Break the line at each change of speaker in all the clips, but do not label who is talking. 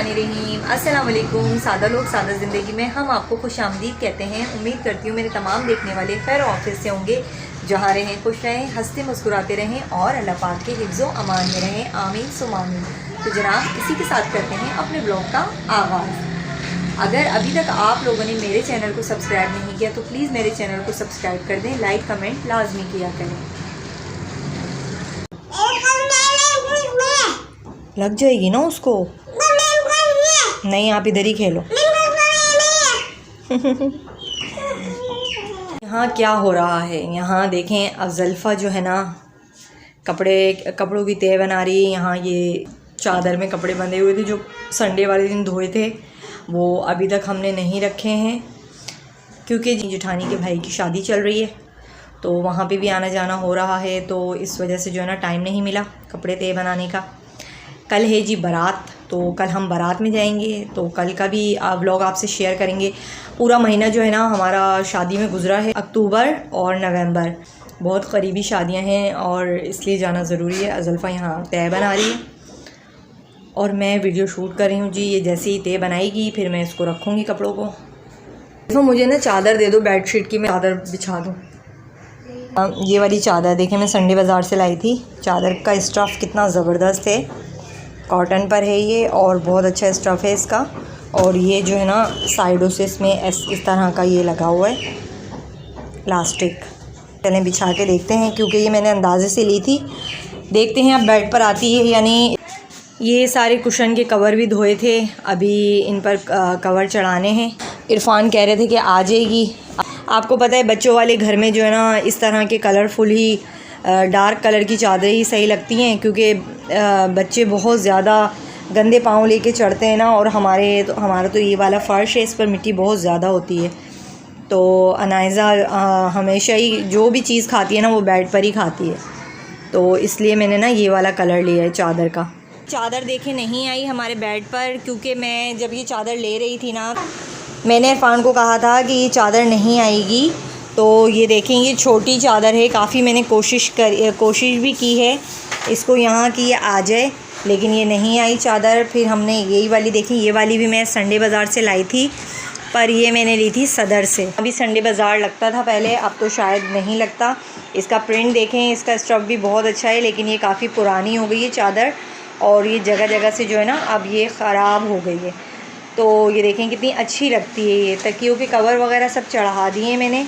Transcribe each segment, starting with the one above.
बिस्मिल्लाहिर्रहमानिर्रहीम। अस्सलाम वालेकुम। सादा लोग सादा ज़िंदगी में हम आपको खुशामदीद कहते हैं। उम्मीद करती हूँ मेरे तमाम देखने वाले खैर ऑफिस से होंगे। जहाँ रहें खुश रहें, हंसते मुस्कुराते रहें और अल्लाह पाक के हिफ्ज़ो अमान में रहें। आमीन सुम्मा आमीन। तो जनाब इसी के साथ करते हैं अपने ब्लॉग का आगाज़। अगर अभी तक आप लोगों ने मेरे चैनल को सब्सक्राइब नहीं किया तो प्लीज़ मेरे चैनल को सब्सक्राइब कर दें, लाइक कमेंट लाजमी किया करें। लग जाएगी ना उसको। नहीं, आप इधर ही खेलो। यहाँ क्या हो रहा है, यहाँ देखें अफ़ज़ल्फ़ा जो है ना कपड़ों की तह बना रही है। यहाँ ये चादर में कपड़े बंधे हुए थे जो संडे वाले दिन धोए थे, वो अभी तक हमने नहीं रखे हैं क्योंकि जेठानी के भाई की शादी चल रही है तो वहाँ पे भी आना जाना हो रहा है। तो इस वजह से जो है ना टाइम नहीं मिला कपड़े तह बनाने का। कल है जी बारात, तो कल हम बारात में जाएंगे, तो कल का भी व्लॉग आपसे शेयर करेंगे। पूरा महीना जो है ना हमारा शादी में गुजरा है। अक्टूबर और नवंबर बहुत करीबी शादियां हैं और इसलिए जाना ज़रूरी है। अज़ल्फ़ा यहाँ तय बना रही है और मैं वीडियो शूट कर रही हूँ जी। ये जैसे ही तय बनाएगी फिर मैं इसको रखूँगी कपड़ों को। तो मुझे ना चादर दे दो बेडशीट की, मैं चादर बिछा दूँ। ये वाली चादर देखें, मैं संडे बाज़ार से लाई थी। चादर का स्टफ़ कितना ज़बरदस्त है, कॉटन पर है ये और बहुत अच्छा स्टफ़ है इसका। और ये जो है ना साइडों से इसमें इस तरह का ये लगा हुआ है प्लास्टिक। चलें बिछा के देखते हैं क्योंकि ये मैंने अंदाज़े से ली थी। देखते हैं अब बेड पर आती है यानी। ये सारे कुशन के कवर भी धोए थे, अभी इन पर कवर चढ़ाने हैं। इरफान कह रहे थे कि आ जाएगी। आपको पता है बच्चों वाले घर में जो है ना इस तरह के कलरफुल ही डार्क कलर की चादरें ही सही लगती हैं क्योंकि बच्चे बहुत ज़्यादा गंदे पाँव लेके चढ़ते हैं ना। और हमारा तो ये वाला फ़र्श है, इस पर मिट्टी बहुत ज़्यादा होती है। तो अनाइज़ा हमेशा ही जो भी चीज़ खाती है ना वो बेड पर ही खाती है, तो इसलिए मैंने ना ये वाला कलर लिया है चादर का। चादर देखे नहीं आई हमारे बेड पर क्योंकि मैं जब ये चादर ले रही थी ना मैंने इरफान को कहा था कि ये चादर नहीं आएगी। तो ये देखें ये छोटी चादर है, काफ़ी मैंने कोशिश भी की है इसको यहाँ की ये आ जाए, लेकिन ये नहीं आई चादर। फिर हमने यही वाली देखी, ये वाली भी मैं संडे बाज़ार से लाई थी पर ये मैंने ली थी सदर से। अभी संडे बाज़ार लगता था पहले, अब तो शायद नहीं लगता। इसका प्रिंट देखें, इसका स्टफ़ भी बहुत अच्छा है लेकिन ये काफ़ी पुरानी हो गई है चादर और ये जगह जगह से जो है ना अब ये ख़राब हो गई है। तो ये देखें कितनी अच्छी लगती है। ये तकियों के कवर वगैरह सब चढ़ा दिए मैंने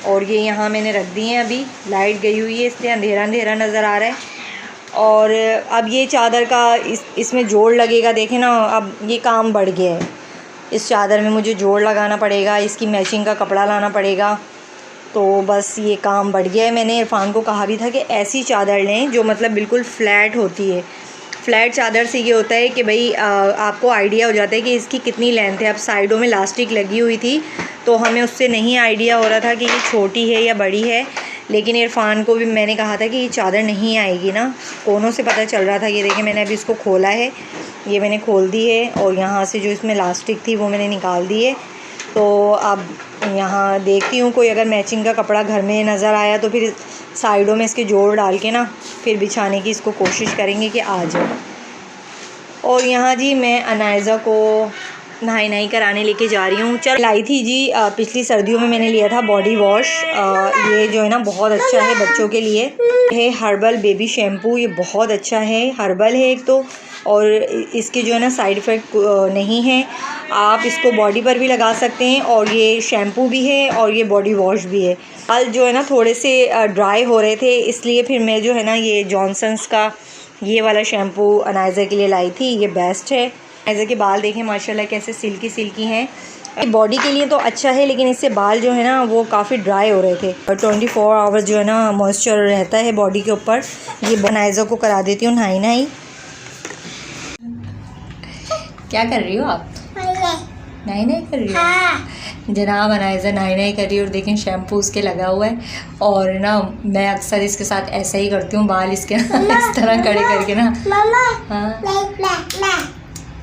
और ये यहाँ मैंने रख दिए हैं। अभी लाइट गई हुई है इसलिए अंधेरा अंधेरा नज़र आ रहा है। और अब ये चादर का इसमें जोड़ लगेगा। देखें ना अब ये काम बढ़ गया है, इस चादर में मुझे जोड़ लगाना पड़ेगा, इसकी मैचिंग का कपड़ा लाना पड़ेगा। तो बस ये काम बढ़ गया है। मैंने इरफान को कहा भी था कि ऐसी चादर लें जो मतलब बिल्कुल फ़्लैट होती है। फ़्लैट चादर से ये होता है कि भाई आपको आइडिया हो जाता है कि इसकी कितनी लेंथ है। अब साइडों में इलास्टिक लगी हुई थी तो हमें उससे नहीं आइडिया हो रहा था कि ये छोटी है या बड़ी है, लेकिन इरफान को भी मैंने कहा था कि ये चादर नहीं आएगी ना, कोनों से पता चल रहा था। ये देखें मैंने अभी इसको खोला है, ये मैंने खोल दी है और यहाँ से जो इसमें इलास्टिक थी वो मैंने निकाल दी है। तो अब यहाँ देखती हूँ कोई अगर मैचिंग का कपड़ा घर में नज़र आया तो फिर साइडों में इसके जोड़ डाल के ना फिर बिछाने की इसको कोशिश करेंगे कि आ जाए। और यहाँ जी मैं अनाइज़ा को नहाई कराने लेके जा रही हूँ। चल लाई थी जी पिछली सर्दियों में मैंने लिया था बॉडी वॉश। ये जो है ना बहुत अच्छा है बच्चों के लिए, है हर्बल बेबी शैम्पू। ये बहुत अच्छा है, हर्बल है एक तो और इसके जो है ना साइड इफ़ेक्ट नहीं है। आप इसको बॉडी पर भी लगा सकते हैं और ये शैम्पू भी है और ये बॉडी वॉश भी है। बाल जो है ना थोड़े से ड्राई हो रहे थे इसलिए फिर मैं जो है ना ये जॉनसन्स का ये वाला शैम्पू अनाइज़ा के लिए लाई थी। ये बेस्ट है। अनाइज़ा के बाल देखें माशाल्लाह कैसे सिल्की सिल्की हैं। बॉडी के लिए तो अच्छा है लेकिन इससे बाल जो है ना वो काफ़ी ड्राई हो रहे थे। और 24 आवर्स जो है ना मॉइस्चर रहता है बॉडी के ऊपर। ये अनाइज़ा को करा देती हूँ नहाई। क्या कर रही हो आप? नहाई कर रही हो? हाँ। जनाब अनाइज़ा नहाई कर रही है और देखें शैम्पू उसके लगा हुआ है। और ना मैं अक्सर इसके साथ ऐसा ही करती हूँ, बाल इसके इस तरह खड़े करके ना। हाँ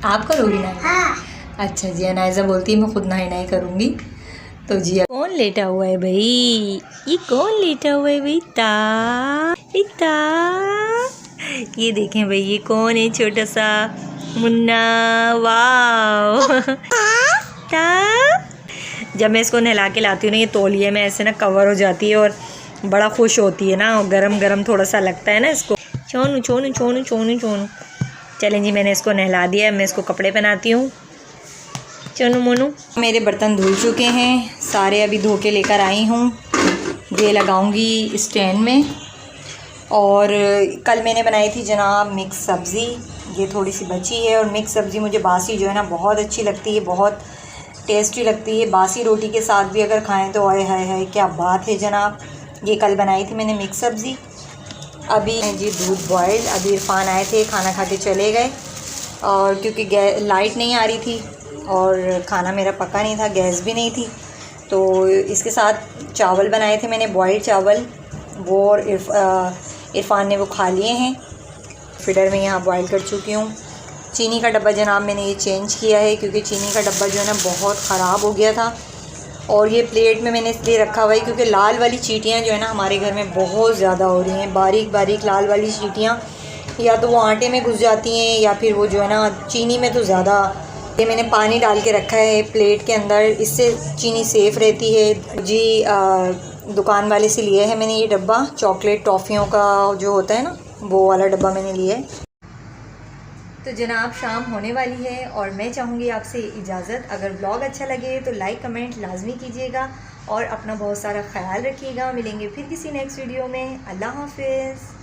आप करोगी ना? हाँ। अच्छा जी, अनाइज़ा बोलती है मैं खुद नहाई करूँगी। तो जी कौन लेटा हुआ है भाई? ये कौन लेटा हुआ है भाई? इता ये देखें भाई ये कौन है छोटा सा? मुन्ना वाह। जब मैं इसको नहला के लाती हूँ ना, ये तौलिए में ऐसे ना कवर हो जाती है और बड़ा खुश होती है ना, और गरम गरम थोड़ा सा लगता है ना इसको। छोनू छोनू छोनू छोनू छोनू। चलें जी, मैंने इसको नहला दिया, मैं इसको कपड़े पहनाती हूँ। चलो मोनू। मेरे बर्तन धुल चुके हैं सारे, अभी धो के लेकर आई हूँ। ये लगाऊंगी स्टैंड में। और कल मैंने बनाई थी जनाब मिक्स सब्ज़ी, ये थोड़ी सी बची है। और मिक्स सब्ज़ी मुझे बासी जो है ना बहुत अच्छी लगती है, बहुत टेस्टी लगती है। बासी रोटी के साथ भी अगर खाएं तो आए हाय हाय क्या बात है जनाब। ये कल बनाई थी मैंने मिक्स सब्ज़ी। अभी जी दूध बॉयल, अभी इरफान आए थे, खाना खा के चले गए। और क्योंकि लाइट नहीं आ रही थी और खाना मेरा पका नहीं था, गैस भी नहीं थी, तो इसके साथ चावल बनाए थे मैंने, बॉइल्ड चावल। वो और इरफान ने वो खा लिए हैं। फिडर में यहाँ बॉईल कर चुकी हूँ। चीनी का डब्बा जनाब मैंने ये चेंज किया है, क्योंकि चीनी का डब्बा जो है ना बहुत ख़राब हो गया था। और ये प्लेट में मैंने इसलिए रखा हुआ है क्योंकि लाल वाली चींटियाँ जो है ना हमारे घर में बहुत ज़्यादा हो रही हैं। बारीक बारीक लाल वाली चींटियाँ, या तो वो आटे में घुस जाती हैं या फिर वो जो है ना चीनी में तो ज़्यादा। ये मैंने पानी डाल के रखा है प्लेट के अंदर, इससे चीनी सेफ़ रहती है जी। दुकान वाले से लिए है मैंने ये डब्बा, चॉकलेट टॉफ़ियों का जो होता है ना वो वाला डब्बा मैंने लिया है। तो जनाब शाम होने वाली है और मैं चाहूँगी आपसे इजाज़त। अगर ब्लॉग अच्छा लगे तो लाइक कमेंट लाजमी कीजिएगा और अपना बहुत सारा ख्याल रखिएगा। मिलेंगे फिर किसी नेक्स्ट वीडियो में। अल्लाह हाफिज़।